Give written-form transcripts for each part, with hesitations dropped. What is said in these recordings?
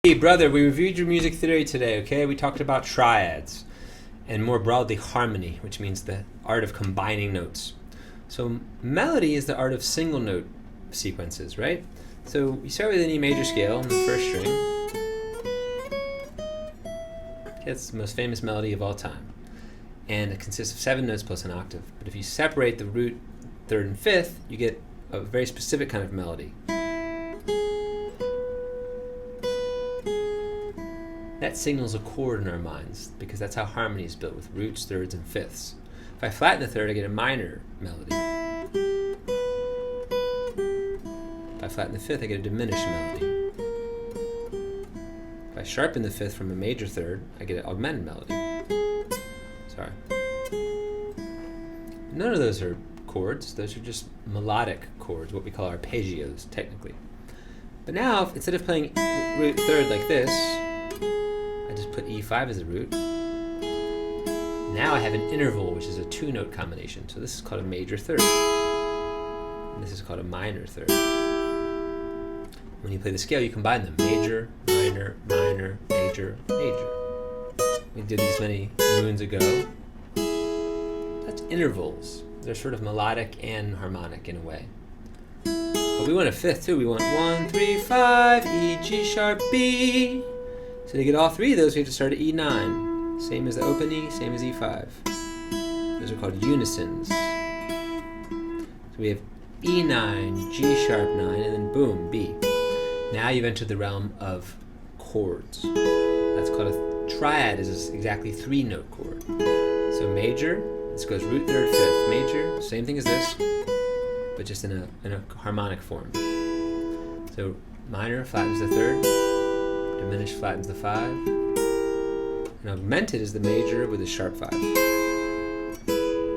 Hey brother, we reviewed your music theory today, okay? We talked about triads, and more broadly harmony, which means the art of combining notes. So melody is the art of single note sequences, right? So you start with an E major scale on the first string. It's the most famous melody of all time. And it consists of 7 notes plus an octave. But if you separate the root, third, and fifth, you get a very specific kind of melody. That signals a chord in our minds, because that's how harmony is built, with roots, thirds, and fifths. If I flatten the third, I get a minor melody. If I flatten the fifth, I get a diminished melody. If I sharpen the fifth from a major third, I get an augmented melody. Sorry. None of those are chords. Those are just melodic chords, what we call arpeggios, technically. But now, instead of playing root third like this, I just put E5 as a root. Now I have an interval, which is a 2-note combination. So this is called a major third. And this is called a minor third. When you play the scale, you combine them. Major, minor, minor, major, major. We did these many moons ago. That's intervals. They're sort of melodic and harmonic in a way. But we want a fifth too. We want 1, 3, 5, E, G sharp, B. So to get all 3 of those, we have to start at E9. Same as the open E, same as E5. Those are called unisons. So we have E9, G sharp 9, and then boom, B. Now you've entered the realm of chords. That's called a triad, is exactly 3-note chord. So major, this goes root, third, fifth. Major, same thing as this, but just in a harmonic form. So minor flattens the third, diminished flattens the 5, and augmented is the major with a sharp 5.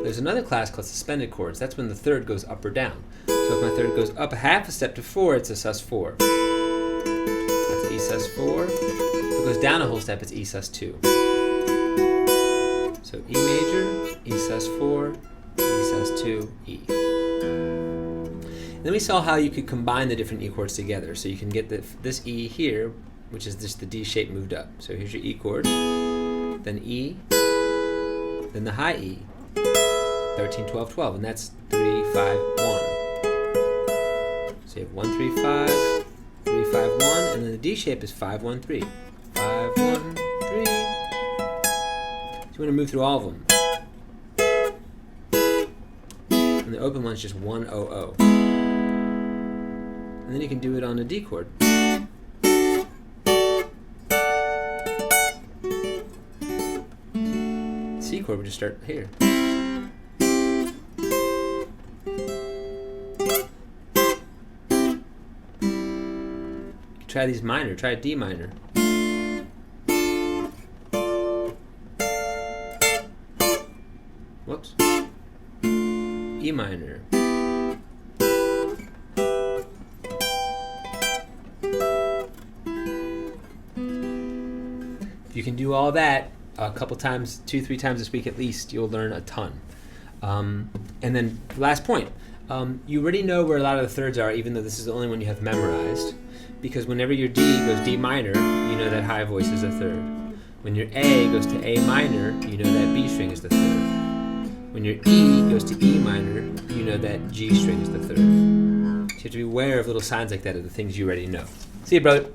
There's another class called suspended chords. That's when the third goes up or down. So if my third goes up a half a step to 4, it's a sus4. That's an E sus4. If it goes down a whole step, it's E sus2. So E major, E sus4, E sus2, E. Then we saw how you could combine the different E chords together. So you can get this E here, which is just the D shape moved up. So here's your E chord, then E, then the high E, 13, 12, 12, and that's 3, 5, 1. So you have 1, 3, 5, 3, 5, 1, and then the D shape is 5, 1, 3. 5, 1, 3. So you want to move through all of them. And the open one's just 1, 0, 0. And then you can do it on a D chord. C chord would just start here. Try these minor. Try a D minor. Whoops. E minor. If you can do all that a couple times, 2-3 times this week at least, you'll learn a ton. And then last point, you already know where a lot of the thirds are, even though this is the only one you have memorized, because whenever your D goes D minor, you know that high voice is a third. When your A goes to A minor, you know that B string is the third. When your E goes to E minor, you know that G string is the third. So you have to be aware of little signs like that, of the things you already know. See you, brother.